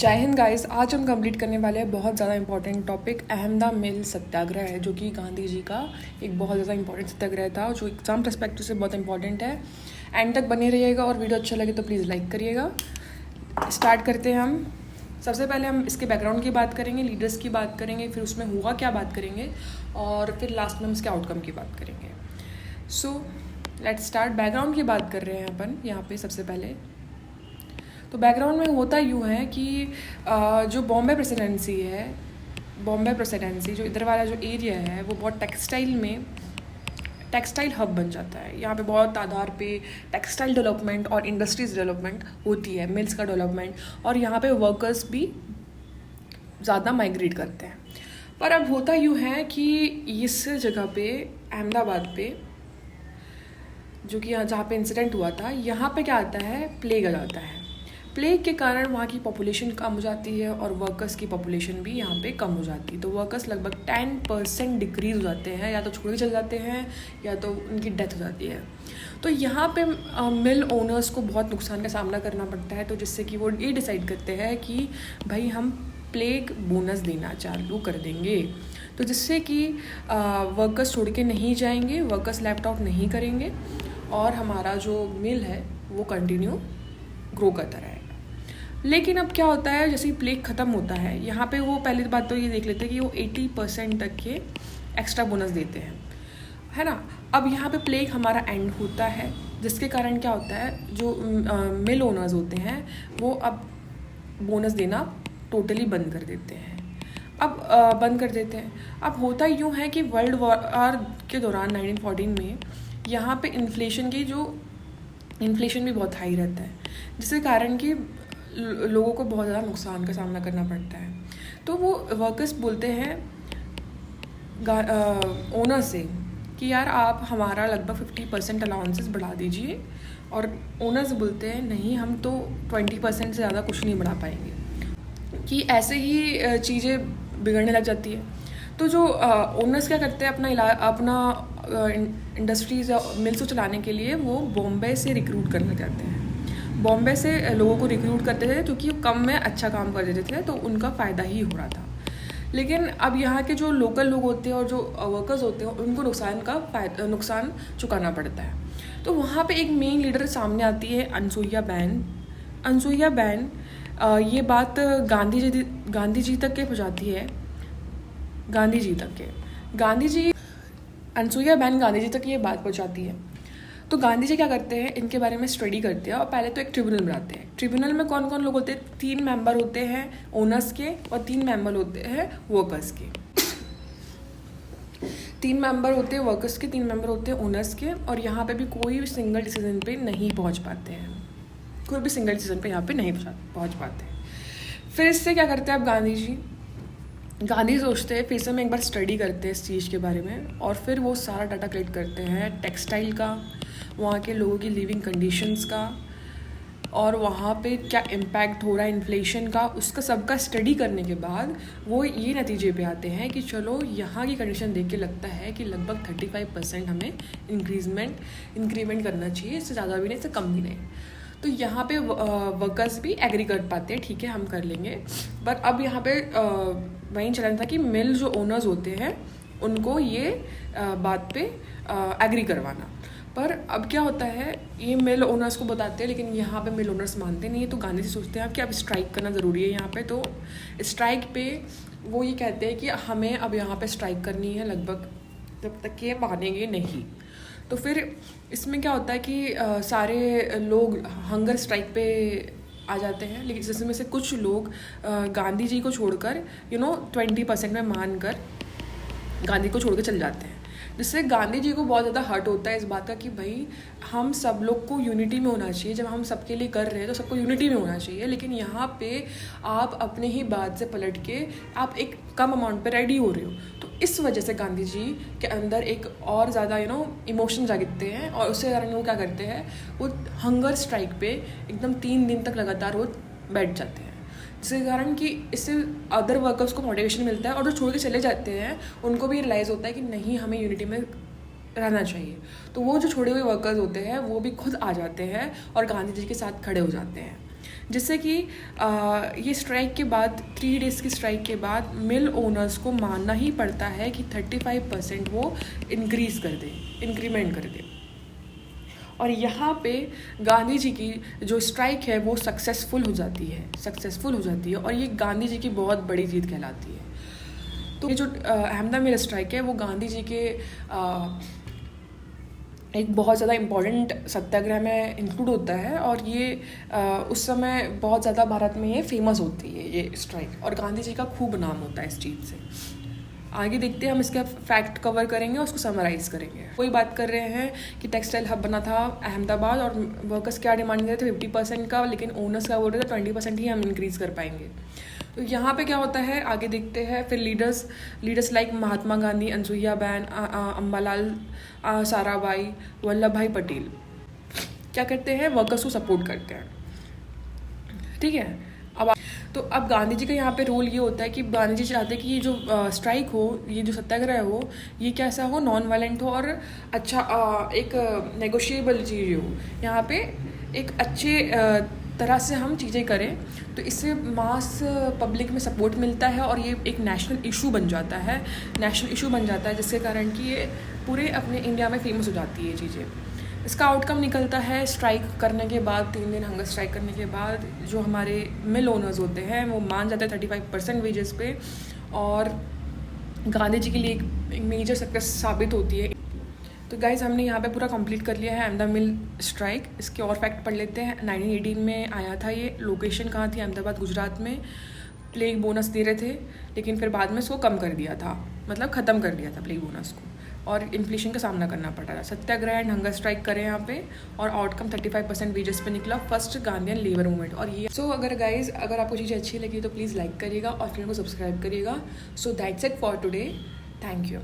जय हिंद गाइस। आज हम कंप्लीट करने वाले हैं बहुत ज़्यादा इंपॉर्टेंट टॉपिक अहमदा मिल सत्याग्रह है, जो कि गांधी जी का एक बहुत ज़्यादा इंपॉर्टेंट सत्याग्रह था, जो एग्जाम पर्सपेक्टिव से बहुत इंपॉर्टेंट है। एंड तक बने रहिएगा और वीडियो अच्छा लगे तो प्लीज़ लाइक करिएगा। स्टार्ट करते हैं हम। सबसे पहले हम इसके बैकग्राउंड की बात करेंगे, लीडर्स की बात करेंगे, फिर उसमें हुआ क्या बात करेंगे, और फिर लास्ट में हम इसके आउटकम की बात करेंगे। So let's start. बैकग्राउंड की बात कर रहे हैं अपन यहाँ पे। सबसे पहले तो बैकग्राउंड में होता यूँ है कि जो बॉम्बे प्रेसिडेंसी जो इधर वाला जो एरिया है वो बहुत टेक्सटाइल हब बन जाता है। यहाँ पे बहुत तादाद पे टेक्सटाइल डेवलपमेंट और इंडस्ट्रीज डेवलपमेंट होती है, मिल्स का डेवलपमेंट, और यहाँ पे वर्कर्स भी ज़्यादा माइग्रेट करते हैं। पर अब होता यूँ है कि इस जगह पे अहमदाबाद पे, जो कि जहाँ पे इंसिडेंट हुआ था, यहाँ पे क्या आता है, प्लेग आ जाता है। प्लेग के कारण वहाँ की पॉपुलेशन कम हो जाती है और वर्कर्स की पॉपुलेशन भी यहाँ पे कम हो जाती है। तो वर्कर्स लगभग 10% डिक्रीज हो जाते हैं, या तो छोड़ के चले जाते हैं या तो उनकी डेथ हो जाती है। तो यहाँ पे मिल ओनर्स को बहुत नुकसान का सामना करना पड़ता है, तो जिससे कि वो ये डिसाइड करते हैं कि भाई हम प्लेग बोनस देना चालू कर देंगे, तो जिससे कि वर्कर्स छोड़ के नहीं जाएंगे, वर्कर्स लैप्ट आउट नहीं करेंगे और हमारा जो मिल है वो कंटिन्यू ग्रो करता रहेगा। लेकिन अब क्या होता है, जैसे ही प्लेग ख़त्म होता है, यहाँ पे वो पहली बात तो ये देख लेते हैं कि वो 80% तक के एक्स्ट्रा बोनस देते हैं, है ना। अब यहाँ पे प्लेग हमारा एंड होता है, जिसके कारण क्या होता है, जो मिल ओनर्स होते हैं वो अब बोनस देना टोटली बंद कर देते हैं। अब होता यूँ है कि वर्ल्ड वॉर के दौरान 1914 में यहाँ पे इन्फ्लेशन भी बहुत हाई रहता है, जिसके कारण कि लोगों को बहुत ज़्यादा नुकसान का सामना करना पड़ता है। तो वो वर्कर्स बोलते हैं ओनर से कि यार आप हमारा लगभग 50% अलाउंसेस बढ़ा दीजिए, और ओनर्स बोलते हैं नहीं, हम तो 20% से ज़्यादा कुछ नहीं बढ़ा पाएंगे। कि ऐसे ही चीज़ें बिगड़ने लग जाती है। तो जो ओनर्स क्या करते हैं, अपना इंडस्ट्रीज मिल्स को चलाने के लिए वो बॉम्बे से रिक्रूट करना चाहते हैं। बॉम्बे से लोगों को रिक्रूट करते थे, क्योंकि कम में अच्छा काम कर देते थे, तो उनका फ़ायदा ही हो रहा था। लेकिन अब यहाँ के जो लोकल लोग होते हैं और जो वर्कर्स होते हैं, उनको नुकसान चुकाना पड़ता है। तो वहाँ पे एक मेन लीडर सामने आती है, अनसुईया बैन। ये बात गांधी जी तक के पहुँचाती है। अनसुईया बैन गांधी जी तक ये बात पहुँचाती है। तो गांधी जी क्या करते हैं, इनके बारे में स्टडी करते हैं और पहले तो एक ट्रिब्यूनल बनाते हैं। ट्रिब्यूनल में कौन कौन लोग होते हैं, 3 मेंबर होते हैं ओनर्स के और 3 मेंबर होते हैं वर्कर्स के। 3 मेंबर होते हैं वर्कर्स के, 3 मेंबर होते हैं ओनर्स के, और यहाँ पे भी कोई सिंगल डिसीजन पे नहीं पहुँच पाते हैं। पहुँच पाते हैं। फिर इससे क्या करते हैं अब गांधी सोचते हैं, फिर से मैं एक बार स्टडी करते हैं इस चीज़ के बारे में, और फिर वो सारा डाटा कलेक्ट करते हैं टेक्सटाइल का, वहाँ के लोगों की लिविंग कंडीशंस का, और वहाँ पे क्या इम्पैक्ट हो रहा है इन्फ्लेशन का, उसका सबका स्टडी करने के बाद वो ये नतीजे पे आते हैं कि चलो यहाँ की कंडीशन देख के लगता है कि लगभग 35% हमें इंक्रीमेंट करना चाहिए, इससे ज़्यादा भी नहीं, इससे कम भी नहीं। तो यहाँ पे वर्कर्स भी एग्री कर पाते हैं, ठीक है हम कर लेंगे। बट अब यहाँ पे वहीं चलन था कि मिल जो ओनर्स होते हैं उनको ये बात पे एग्री करवाना। पर अब क्या होता है, ये मिल ओनर्स को बताते हैं, लेकिन यहाँ पे मिल ओनर्स मानते नहीं है। तो गांधी जी सोचते हैं कि अब स्ट्राइक करना ज़रूरी है यहाँ पे। तो स्ट्राइक पे वो ये कहते हैं कि हमें अब यहाँ पे स्ट्राइक करनी है लगभग जब तक ये मानेंगे नहीं। तो फिर इसमें क्या होता है कि सारे लोग हंगर स्ट्राइक पे आ जाते हैं, लेकिन जिसमें से कुछ लोग गांधी जी को छोड़कर 20% में मानकर गांधी को छोड़ के चले जाते हैं, जिससे गांधी जी को बहुत ज़्यादा हर्ट होता है इस बात का कि भाई हम सब लोग को यूनिटी में होना चाहिए, जब हम सबके लिए कर रहे हैं तो सबको यूनिटी में होना चाहिए। लेकिन यहाँ पे आप अपने ही बात से पलट के आप एक कम अमाउंट पे रेडी हो रहे हो। तो इस वजह से गांधी जी के अंदर एक और ज़्यादा इमोशन जागते हैं, और उसके कारण वो क्या करते हैं, वो हंगर स्ट्राइक पे एकदम 3 दिन तक लगातार वो बैठ जाते हैं, जिसके कारण कि इससे अदर वर्कर्स को मोटिवेशन मिलता है, और जो छोड़ के चले जाते हैं उनको भी रियलाइज़ होता है कि नहीं, हमें यूनिटी में रहना चाहिए। तो वो जो छोड़े हुए वर्कर्स होते हैं वो भी खुद आ जाते हैं और गांधी जी के साथ खड़े हो जाते हैं, जिससे कि ये स्ट्राइक के बाद 3 डेज़ की स्ट्राइक के बाद मिल ओनर्स को मानना ही पड़ता है कि 35% वो इंक्रीमेंट कर दे। और यहाँ पे गांधी जी की जो स्ट्राइक है वो सक्सेसफुल हो जाती है और ये गांधी जी की बहुत बड़ी जीत कहलाती है। तो ये जो अहमदा मिल स्ट्राइक है वो गांधी जी के एक बहुत ज़्यादा इम्पॉर्टेंट सत्याग्रह में इंक्लूड होता है और ये उस समय बहुत ज़्यादा भारत में ये फेमस होती है ये स्ट्राइक, और गांधी जी का खूब नाम होता है इस चीज़ से। आगे देखते हैं, हम इसका फैक्ट कवर करेंगे और उसको समराइज करेंगे। वही बात कर रहे हैं कि टेक्सटाइल हब बना था अहमदाबाद और वर्कर्स क्या डिमांड कर रहे थे 50% का, लेकिन ओनर्स क्या बोल रहे थे 20% ही हम इंक्रीज़ कर पाएंगे। तो यहाँ पे क्या होता है आगे देखते हैं। फिर leaders like Mahatma Gandhi, Anusuiya ban, Ambalal Sarabhai, Vallabh भाई पटेल क्या करते हैं, वर्कर्स को सपोर्ट करते हैं। ठीक है, अब गांधी जी का यहाँ पे रोल ये होता है कि गांधी जी चाहते हैं कि ये जो स्ट्राइक हो, ये जो सत्याग्रह हो, ये कैसा हो, नॉन वायलेंट हो और अच्छा एक नेगोशिएबल चीज़ हो। यहाँ पे एक अच्छे तरह से हम चीज़ें करें, तो इससे मास पब्लिक में सपोर्ट मिलता है और ये एक नेशनल इशू बन जाता है जिसके कारण कि ये पूरे अपने इंडिया में फेमस हो जाती है ये चीज़ें। इसका आउटकम निकलता है स्ट्राइक करने के बाद, 3 दिन हंगर स्ट्राइक करने के बाद जो हमारे मिल ओनर्स होते हैं वो मान जाते हैं 35% वेजेस पे, और गांधी जी के लिए एक मेजर सक्सेस साबित होती है। तो गाइज़ हमने यहाँ पे पूरा कंप्लीट कर लिया है अहमदा मिल स्ट्राइक। इसके और फैक्ट पढ़ लेते हैं। 1918 में आया था ये। लोकेशन कहाँ थी? अहमदाबाद, गुजरात में। प्लेग बोनस दे रहे थे लेकिन फिर बाद में इसको कम कर दिया था, मतलब ख़त्म कर दिया था प्लेग बोनस को, और इन्फ्लेशन का सामना करना पड़ा था। सत्याग्रह एंड हंगर स्ट्राइक करें यहाँ पे और आउटकम 35% वेजेस पे निकला, फर्स्ट गांधीयन लेबर मूवमेंट। और ये अगर आपको चीज़ें अच्छी लगी तो प्लीज़ लाइक करिएगा और फिर को सब्सक्राइब करिएगा। So that's it for today. Thank you.